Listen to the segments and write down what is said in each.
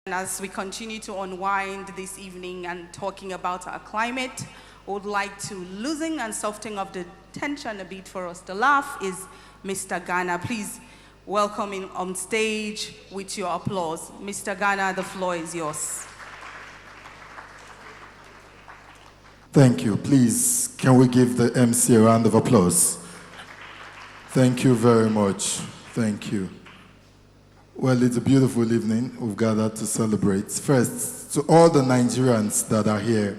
As we continue to unwind this evening and talking about our climate, I would like to loosen and soften up the tension a bit for us to laugh is Mr. Gana. Please welcome him on stage with your applause. Mr. Gana, the floor is yours. Thank you. Please, can we give the MC a round of applause? Thank you very much. Thank you. Well, it's a beautiful evening. We've gathered to celebrate. First, to all the Nigerians that are here,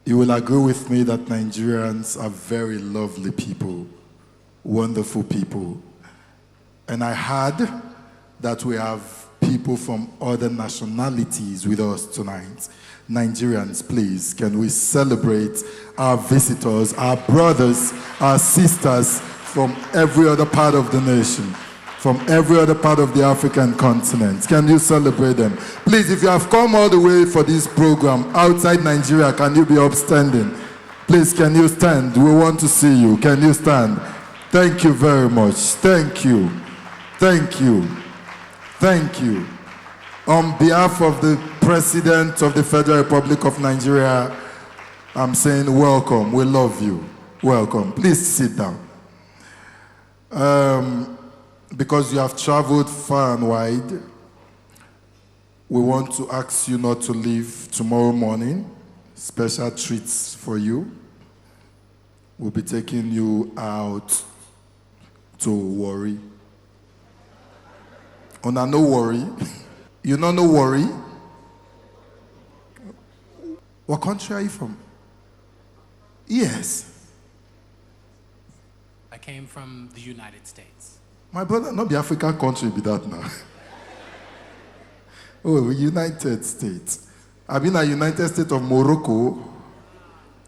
you will agree with me that Nigerians are very lovely people, wonderful people. And I heard that we have people from other nationalities with us tonight. Nigerians, please, can we celebrate our visitors, our brothers, our sisters from every other part of the nation, from every other part of the African continent? Can you celebrate them? Please, if you have come all the way for this program outside Nigeria, can you be upstanding? Please, can you stand? We want to see you. Can you stand? Thank you very much. Thank you. Thank you. Thank you. On behalf of the President of the Federal Republic of Nigeria, I'm saying welcome. We love you. Welcome. Please sit down. Because you have traveled far and wide, we want to ask you not to leave tomorrow morning. Special treats for you. We'll be taking you out to Warri. Una no worry. You know no worry? What country are you from? Yes. I came from the United States. My brother, not the African country be that now. Oh, United States. I've been at United States of Morocco.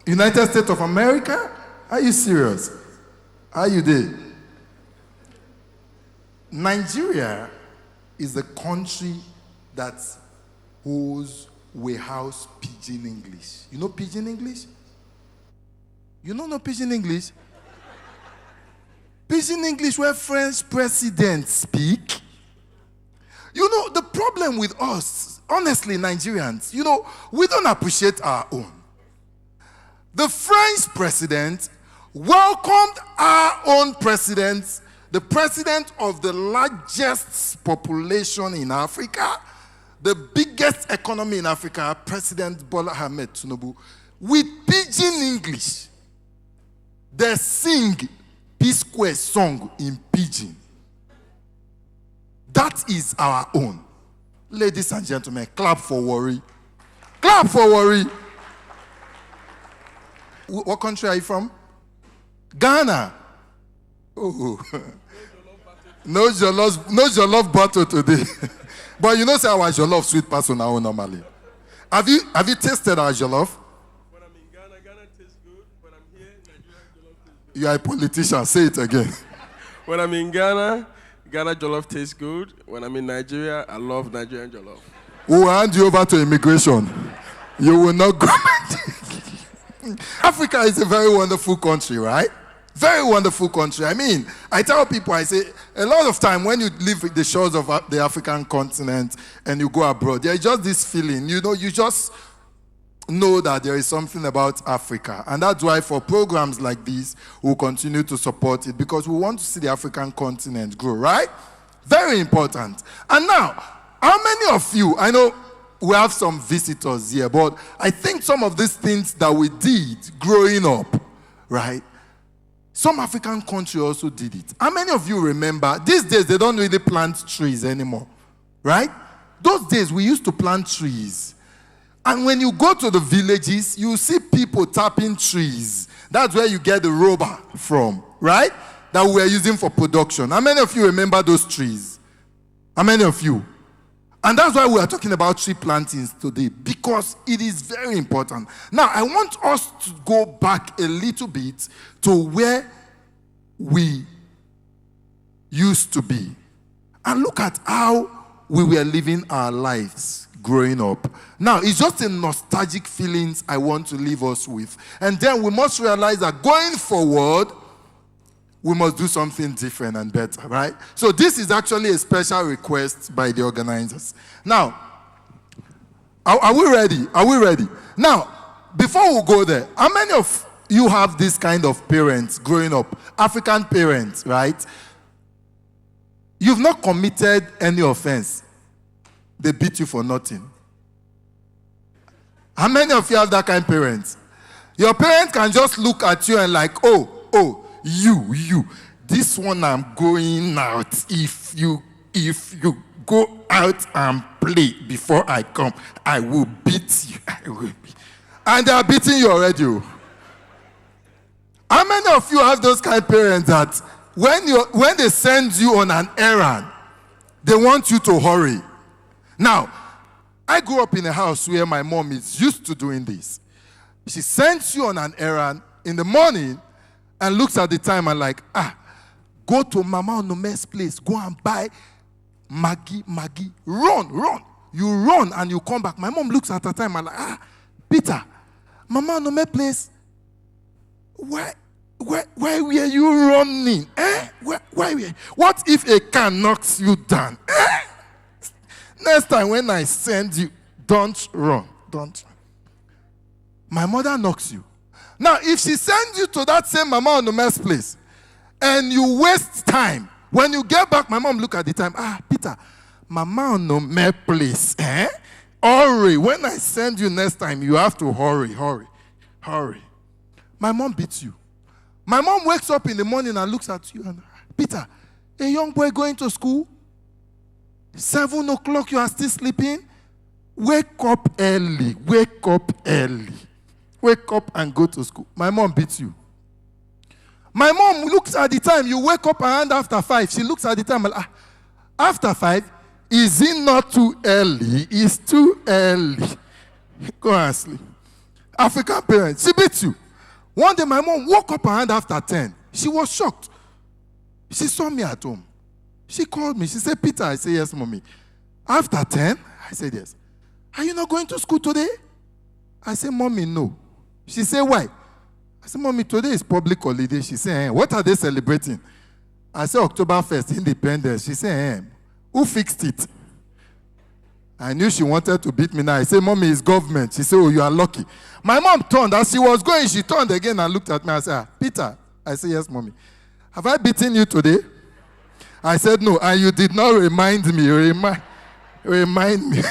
United States of America? Are you serious? Are you there? Nigeria is the country that holds warehouse pidgin English. You know pidgin English? You don't know pidgin English? Pidgin English where French presidents speak. You know, the problem with us, honestly, Nigerians, you know, we don't appreciate our own. The French president welcomed our own president, the president of the largest population in Africa, the biggest economy in Africa, President Bola Ahmed Tinubu, with pidgin English. They sing P-Square song in pidgin. That is our own. Ladies and gentlemen, clap for Warri. Clap for Warri. What country are you from? Ghana. Oh, no jollof battle today. But you know, say our jollof sweet person now normally. Have you tasted our jollof? When I'm in Ghana, Ghana tastes good. When I'm here, Nigeria jollof tastes good. You are a politician. Say it again. When I'm in Ghana, Ghana jollof tastes good. When I'm in Nigeria, I love Nigerian jollof. We will hand you over to immigration. You will not go. Africa is a very wonderful country, right? Very wonderful country. I mean, I tell people, I say, a lot of time when you leave the shores of the African continent and you go abroad, there's just this feeling, you know, you just know that there is something about Africa. And that's why for programs like this, we'll continue to support it because we want to see the African continent grow, right? Very important. And now, how many of you, I know we have some visitors here, but I think some of these things that we did growing up, right? Some African country also did it. How many of you remember, these days they don't really plant trees anymore, right? Those days we used to plant trees. And when you go to the villages, you see people tapping trees. That's where you get the rubber from, right? That we're using for production. How many of you remember those trees? How many of you? And that's why we are talking about tree plantings today, because it is very important. Now, I want us to go back a little bit to where we used to be and look at how we were living our lives growing up. Now, it's just a nostalgic feelings I want to leave us with. And then we must realize that going forward, we must do something different and better, right? So this is actually a special request by the organizers. Now, Are we ready? Are we ready? Now, before we go there, how many of you have this kind of parents growing up? African parents, right? You've not committed any offense. They beat you for nothing. How many of you have that kind of parents? Your parents can just look at you and like, oh, you. This one I'm going out. If you go out and play before I come, I will beat you. I will beat. And they are beating you already. How many of you have those kind of parents that when they send you on an errand, they want you to hurry? Now, I grew up in a house where my mom is used to doing this. She sends you on an errand in the morning and looks at the time and like, go to Mama Onome's place, go and buy Maggie, run. You run and you come back. My mom looks at the time and like, Peter, Mama Onome place, why were you running? Why were you? What if a car knocks you down? Next time when I send you, don't run. Don't. My mother knocks you. Now, if she sends you to that same Mama Onome's place and you waste time, when you get back, my mom look at the time. Peter, Mama Onome place. Hurry. When I send you next time, you have to hurry. My mom beats you. My mom wakes up in the morning and looks at you and, Peter, a young boy going to school, 7 o'clock, you are still sleeping? Wake up early. Wake up and go to school. My mom beats you. My mom looks at the time. You wake up around after 5. She looks at the time and, after 5, is it not too early? It's too early. Go and sleep. African parents, she beats you. One day my mom woke up around after 10. She was shocked. She saw me at home. She called me. She said, Peter. I said, yes, mommy. After 10? I said, yes. Are you not going to school today? I said, mommy, no. She said, why? I said, mommy, today is public holiday. She said, what are they celebrating? I said, October 1st, Independence. She said, who fixed it? I knew she wanted to beat me now. I said, mommy, it's government. She said, oh, you are lucky. My mom turned. As she was going, she turned again and looked at me. I said, Peter. I said, yes, mommy. Have I beaten you today? I said, no. And you did not remind me. Remind me.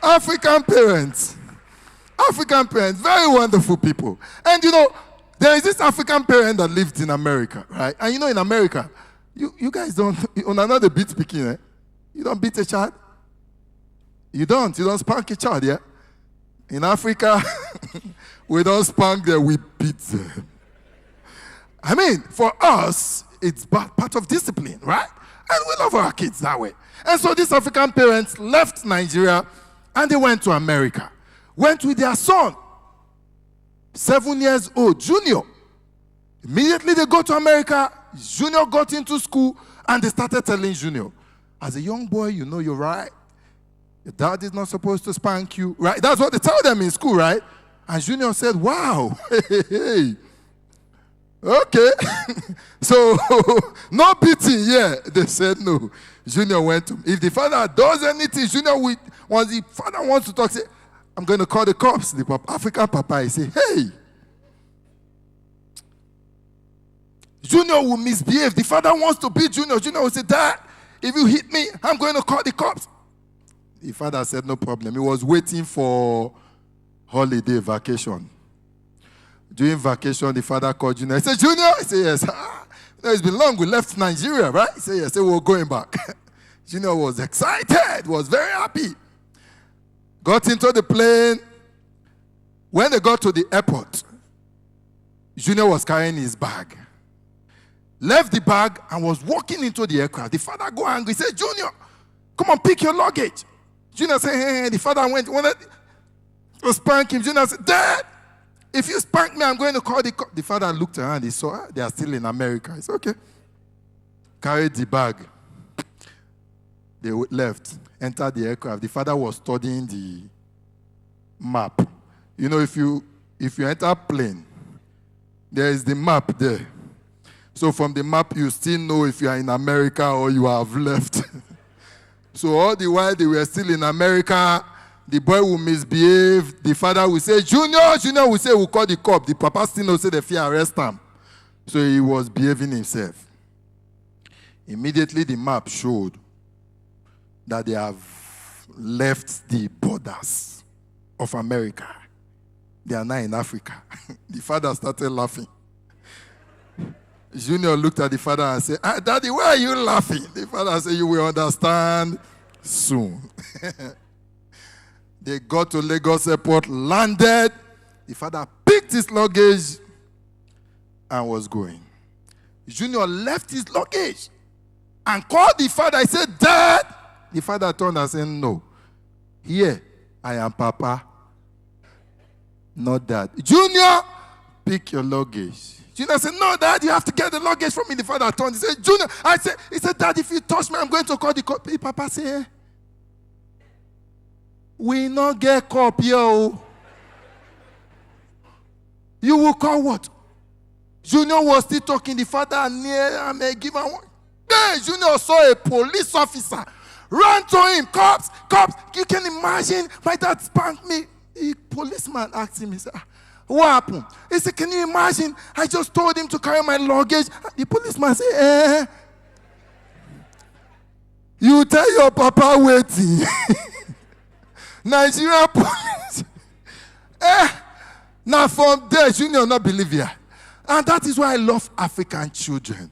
African parents, very wonderful people. And there is this African parent that lived in America, right? And in America, you guys don't, on another beat speaking, you don't beat a child. You don't spank a child, yeah? In Africa, we don't spank them, we beat them. I mean, for us, it's part of discipline, right? And we love our kids that way. And so these African parents left Nigeria and they went to America. Went with their son, 7 years old, Junior. Immediately they go to America. Junior got into school and they started telling Junior, as a young boy, you're right. Your dad is not supposed to spank you, right? That's what they tell them in school, right? And Junior said, wow, hey. Okay. So, no beating, yeah. They said no. Junior went to, if the father does anything, Junior, once the father wants to talk, say, I'm going to call the cops. The African papa, he say, hey. Junior will misbehave. The father wants to beat Junior. Junior will say, Dad, if you hit me, I'm going to call the cops. The father said, no problem. He was waiting for holiday, vacation. During vacation, the father called Junior. He said, Junior? He said, yes. It's been long. We left Nigeria, right? He said, yes. He said, we're going back. Junior was excited, was very happy. Got into the plane. When they got to the airport, Junior was carrying his bag. Left the bag and was walking into the aircraft. The father got angry. He said, Junior, come on, pick your luggage. Junior said, hey. The father wanted to spank him. Junior said, Dad, if you spank me, I'm going to call the cops. The father looked around. He saw they are still in America. He said, okay. Carried the bag. They left, entered the aircraft. The father was studying the map. If you enter plane, there is the map there. So from the map, you still know if you are in America or you have left. So all the while they were still in America, the boy will misbehave. The father will say, Junior, Junior will say, we'll call the cop. The papa still knows, say they fear arrest him. So he was behaving himself. Immediately the map showed that they have left the borders of America. They are now in Africa. The father started laughing. Junior looked at the father and said, Daddy, why are you laughing? The father said, you will understand soon. They got to Lagos Airport, landed. The father picked his luggage and was going. Junior left his luggage and called the father. He said, Dad. The father turned and said, no. Here, I am Papa. Not Dad. Junior, pick your luggage. Junior said, no, Dad, you have to get the luggage from me. The father turned. He said, Junior. He said, Dad, if you touch me, I'm going to call the cop. Papa said, we not get cop, yo. You will call what? Junior was still talking. The father near and may give him one. Then Junior saw a police officer run to him. Cops. You can imagine my dad spanked me. The policeman asked him, he said, what happened? He said, can you imagine? I just told him to carry my luggage. The policeman said, you tell your papa waiting. Nigerian police. Now from there, Junior not believe here. And that is why I love African children.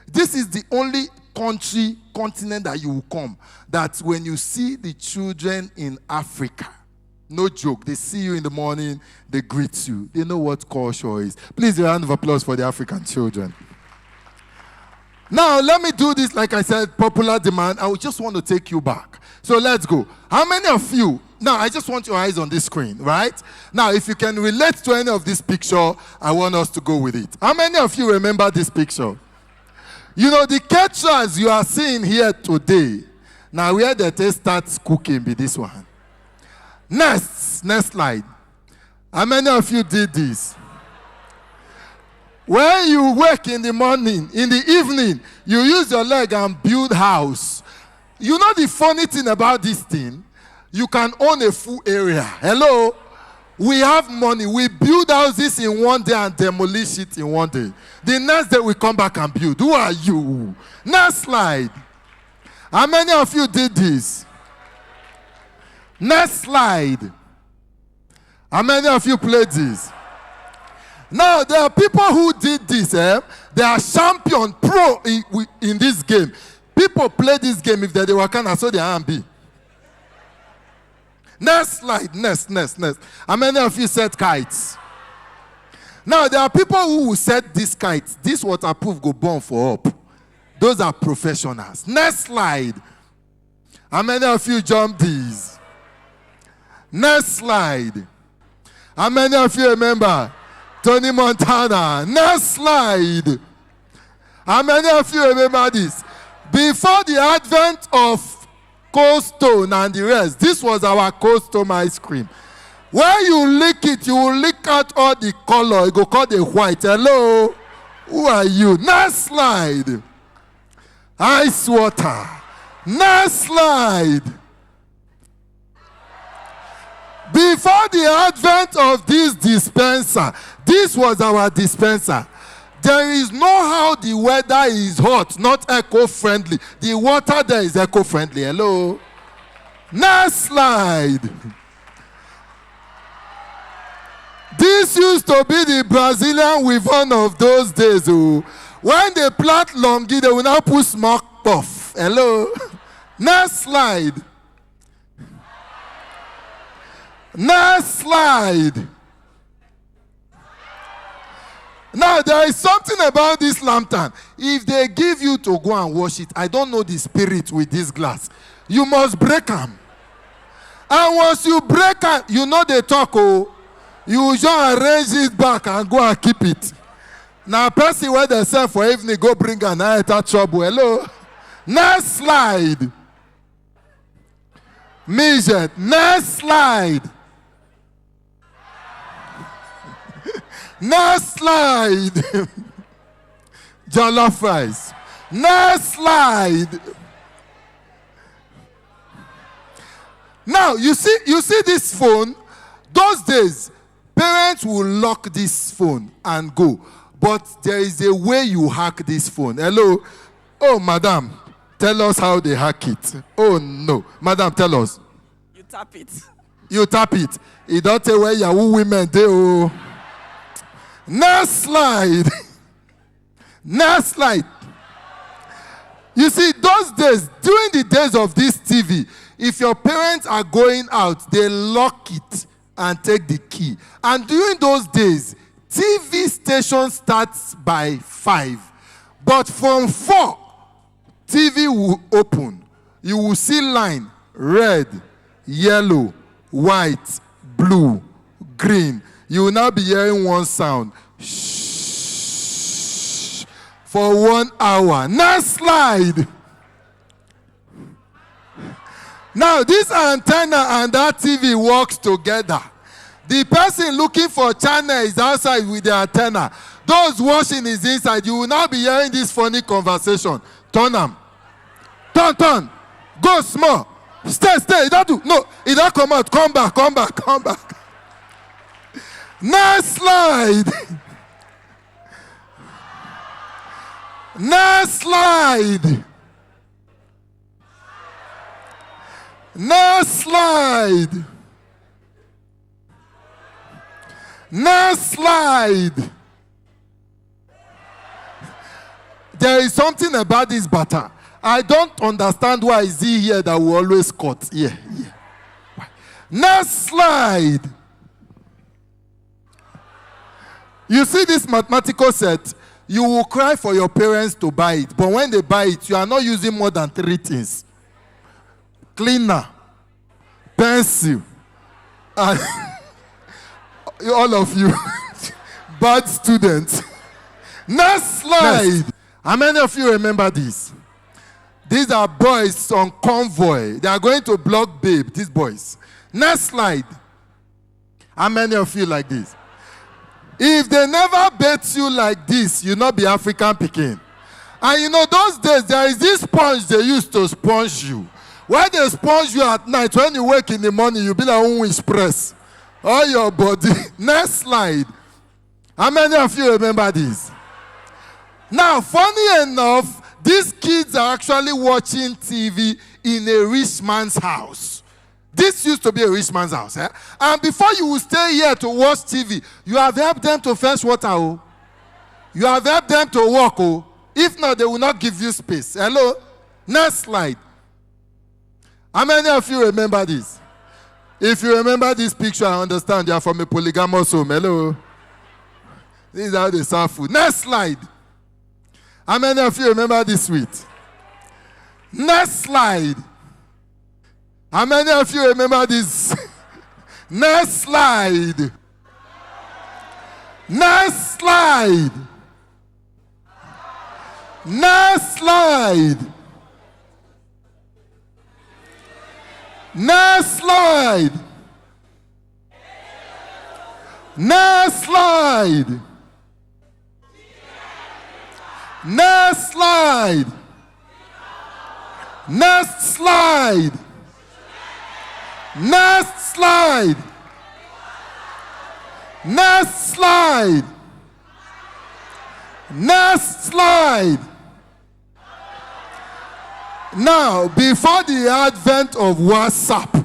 This is the only continent that you will come, that when you see the children in Africa, no joke, they see you in the morning, they greet you. They know what culture is. Please, a round of applause for the African children. Now, let me do this, like I said, popular demand. I just want to take you back. So let's go. How many of you, now I just want your eyes on this screen, right? Now, if you can relate to any of this picture, I want us to go with it. How many of you remember this picture? You know, the caterers you are seeing here today, now where the taste starts cooking be this one. Next slide. How many of you did this? When you wake in the morning, in the evening, you use your leg and build house. You know the funny thing about this thing? You can own a full area. Hello? We have money. We build houses in one day and demolish it in one day. The next day we come back and build. Who are you? Next slide. How many of you did this? Next slide. How many of you played this? Now, there are people who did this. They are champion, pro in this game. People play this game if they were kind of so they are be. Next slide. Next. How many of you set kites? Now, there are people who will set these kites. This waterproof go burn for up. Those are professionals. Next slide. How many of you jump these? Next slide. How many of you remember Tony Montana? Next slide. How many of you remember this? Before the advent of Cold Stone and the rest, this was our Cold Stone ice cream. When you lick it, you will lick out all the color. You go call the white. Hello? Who are you? Next slide. Ice water. Next slide. Before the advent of this dispenser, this was our dispenser. There is no how the weather is hot, not eco-friendly. The water there is eco-friendly. Hello? Next slide. This used to be the Brazilian weavon of those days. Oh. When they plant longi, they will now put smoke puff. Hello? Next slide. Next slide. Now, there is something about this lantern. If they give you to go and wash it, I don't know the spirit with this glass. You must break them. And once you break them, you know they talk, oh, you just arrange it back and go and keep it. Now, person where they say for evening, go bring an eye trouble. Hello? Next slide. Midget. Next slide. Next slide. Jollof rice. Next slide. Now, you see this phone? Those days, parents will lock this phone and go. But there is a way you hack this phone. Hello? Oh, madam, tell us how they hack it. Oh, no. Madam, tell us. You tap it. You tap it. It don't tell where Yahoo women do. Next slide. Next slide. You see, those days, during the days of this TV, if your parents are going out, they lock it and take the key. And during those days, TV station starts by 5. But from 4, TV will open. You will see line, red, yellow, white, blue, green. You will now be hearing one sound. Shh. For 1 hour. Next slide. Now, this antenna and that TV works together. The person looking for channel is outside with the antenna. Those watching is inside. You will now be hearing this funny conversation. Turn them. Turn. Go small. Stay. It don't do. No, it don't come out. Come back. Next slide. Next slide. Next slide. Next slide. There is something about this butter. I don't understand why is he here that will always cut. Yeah. Next slide. You see this mathematical set, you will cry for your parents to buy it. But when they buy it, you are not using more than 3 things. Cleaner, pencil, and all of you, bad students. Next slide. Next. How many of you remember this? These are boys on convoy. They are going to block babe, these boys. Next slide. How many of you like this? If they never bet you like this, you'll not be African picking. And you know, those days, there is this sponge they used to sponge you. When they sponge you at night, when you wake in the morning, you'll be like, express all your body. Next slide. How many of you remember this? Now, funny enough, these kids are actually watching TV in a rich man's house. This used to be a rich man's house. Eh? And before you will stay here to watch TV, you have helped them to fetch water. Oh. You have helped them to walk. Oh. If not, they will not give you space. Hello? Next slide. How many of you remember this? If you remember this picture, I understand you are from a polygamous home. Hello? This is how they serve food. Next slide. How many of you remember this sweet? Next slide. How many of you remember this? Next slide. Next slide. Next slide. Next slide. Next slide. Next slide. Next slide. Next slide. Next slide. Next slide. Now, before the advent of WhatsApp,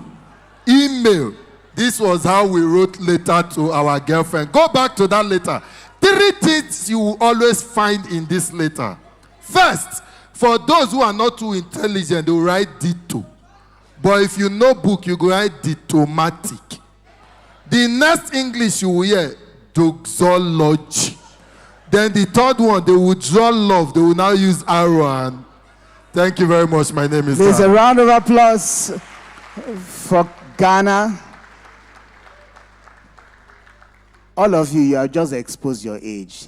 email, this was how we wrote letter to our girlfriend. Go back to that letter. 3 things you will always find in this letter. First, for those who are not too intelligent, they will write ditto. But if you know book, you go write ditomatic. The next English you will hear, doxology. Then the third one, they will draw love. They will now use arrow. And thank you very much. My name is There's a round of applause for Ghana. All of you, you have just exposed your age.